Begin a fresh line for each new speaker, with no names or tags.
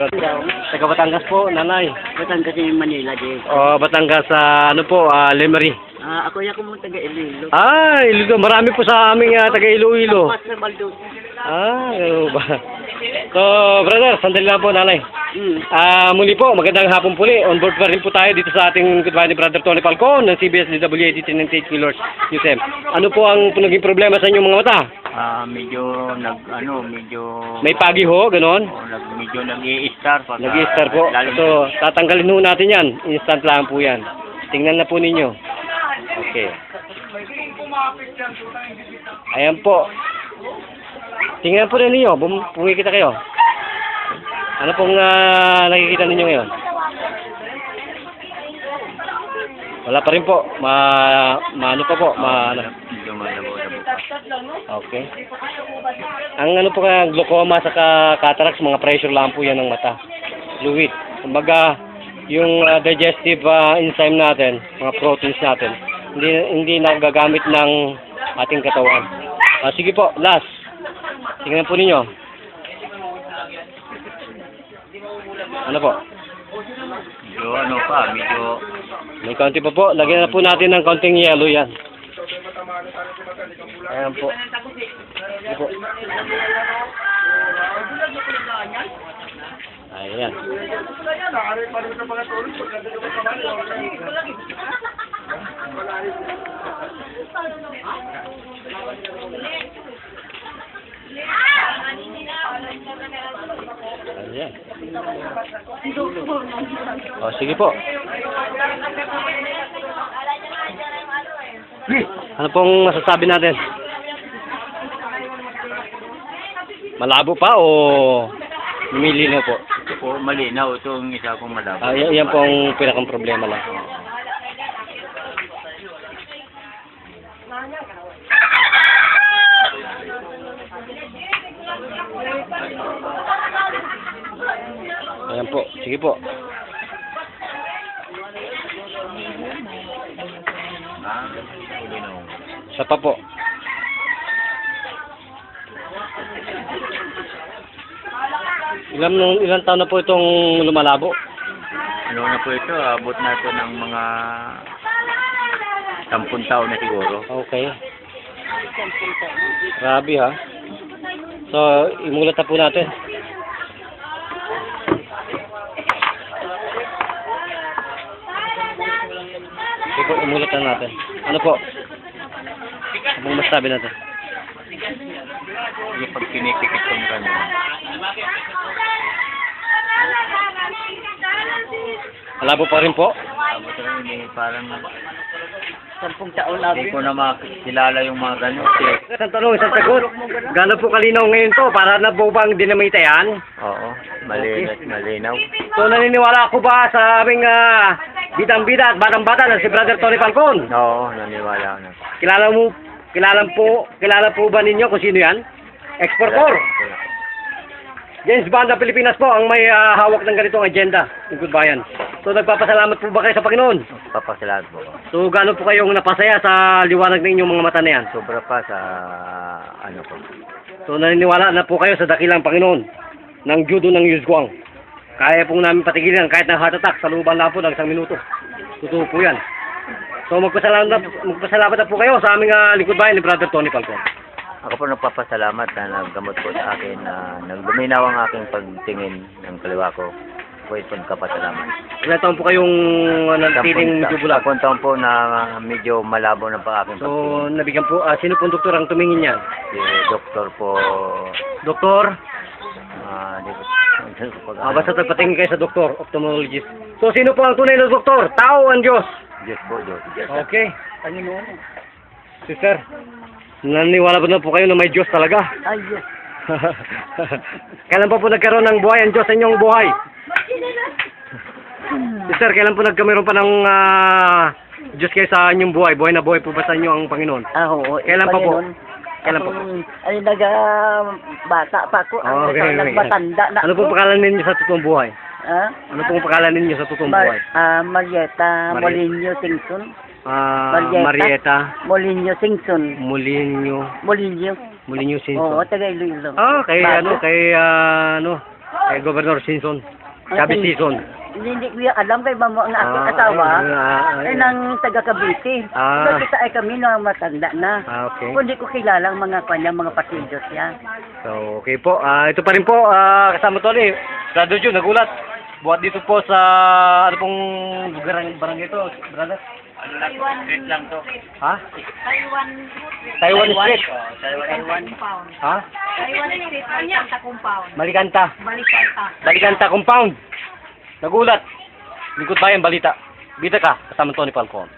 Taga Batangas po, nanay.
Batangas yung Manila, di.
Batangas sa ano po, Lemery.
Ako yung mo taga Iloilo.
Iloilo. Marami po sa aming taga Iloilo.
Pas sa Baldos.
Gano'n ba? So, brother, sandali lang po, nanay. Muli po, magandang hapon po ulit. On board pa rin po tayo dito sa ating goodbye ni Brother Tony Falcon ng CBS DWAD 98 Killers Museum. Ano po ang naging problema sa inyong mga mata?
Medyo
May pagi ho, gano'n?
medyo nag-i-star pa.
Nag-i-star po. So, tatanggalin ho natin yan. Instant lang po yan. Tingnan na po ninyo. Okay. Ayan po. Tingnan po rin ninyo. Pumikita kayo. Ano pong nakikita ninyo ngayon? Wala pa rin po. Ano pa po? Okay. Ang ano po kaya, glaucoma sa cataracts, mga pressure lang po yan ng mata. Fluid. Kumbaga, yung digestive enzyme natin, mga proteins natin, hindi nagagamit ng ating katawan. Sige po, last. Tingnan po ninyo. Ano po?
Medyo
may kaunti pa po. Lagyan na po natin ng kaunting yellow yan. Ayan po. Ayan po. Ayan. Ayan. Sige po. Ano pong masasabi natin? Malabo pa o lumilinaw po?
ito po malinaw. Ito ang isa kong malabo.
Yan po ang pinakang problema lang. Ayan po. Sige po. Isa pa po. Ilang taon na po itong lumalabo?
Ano na po ito? Abot na ito ng mga 10 taon na siguro.
Okay. Grabe ha. So, imulat na po natin. Sige po, imulat na natin. Ano po? Anong masabi natin?
Yung pag kinikikit kong gano'n.
Malabo pa rin po?
Abot na rin parang
10 taon na
hindi ko na makilala yung mga gano'n.
Isang tanong, isang sagot. Gano'n po kalinaw ngayon to? Para na po bang dinamita yan?
Oo, malinaw.
So, naniniwala ako ba sa aming bidang-bida at batang-bata na si Brother Tony Falcon?
Oo, naniwala ako na.
Kilala po ba ninyo kung sino yan? Exportor. James Bond ng Pilipinas po ang may hawak ng ganitong agenda ng Goodbayan. So, nagpapasalamat po ba kayo sa Panginoon?
Papasalamat po.
So, gano'n po kayong napasaya sa liwanag ng inyong mga mata na yan?
Sobra pa sa ano po.
So, naniniwala na po kayo sa dakilang Panginoon ng judo ng Yuzguang. Kaya po namin patigilan kahit ng heart attack sa looban lang po ng 1 minuto. Totoo po yan. So, magpasalamat na po kayo sa aming likod bayan ni Brother Tony Falcon.
Ako po nagpapasalamat na naggamot po sa akin na nagluminaw ang aking pagtingin ng kaliwa ko. Po ito nagpapasalamat.
Ilang taon po kayong nagtiling tubulag?
10 taon po na medyo malabo na pa aking
So,
pagtingin.
nabigyan po, sino pong doktor ang tumingin niyan?
Si doktor po,
Doktor?
di ko
Basta nagpatingin kayo sa doktor, ophthalmologist. So, sino po ang tunay na doktor? Tao ang Diyos.
Diyos po, Diyos.
Okay. Sister, naniniwala ba na po kayo na may Diyos talaga?
Ay, yes.
Kailan pa po nagkaroon ng buhay ang Diyos sa inyong buhay? Sister, kailan po nagkameron pa ng Diyos kayo sa inyong buhay? Buhay na buhay po ba sa inyo ang Panginoon?
Oo.
Kailan pa po? Kailan po?
Ay, bata pa ako.
Okay.
Nagbatanda na
Ano pong pangalan ninyo sa totoong buhay?
Ha?
Ano pong pangalan ninyo sa totoong buhay?
Marieta
Marieta.
Molinho Singson.
Marieta
Molinho Singson.
Molinho
Molinho.
Molinho
Oo,
Simpson.
taga Iloilo.
Kay
Bago.
Governor Simpson. Chavez Season.
Hindi ko yung alam kay mamo ang aking asawa. Ay nang taga Cavite.
Ah.
Kita ay kami na matanda na.
Okay.
Kundi ko kilala ang mga kanya, mga partidos niya.
So, okay po. Ito pa rin po, kasama to ulit. Brother Jun, nagulat. Buhat dito po sa, ano pong lugar ng barangay ito, brother?
Ano lang, street lang to.
Ha?
Taiwan
Street.
Taiwan compound.
Ha?
Taiwan Street, Balikanta compound.
Malikanta.
Balikanta.
Balikanta compound. Nagulat. Lingkod bayan, balita. Bida ka, kasama Tony Falcon.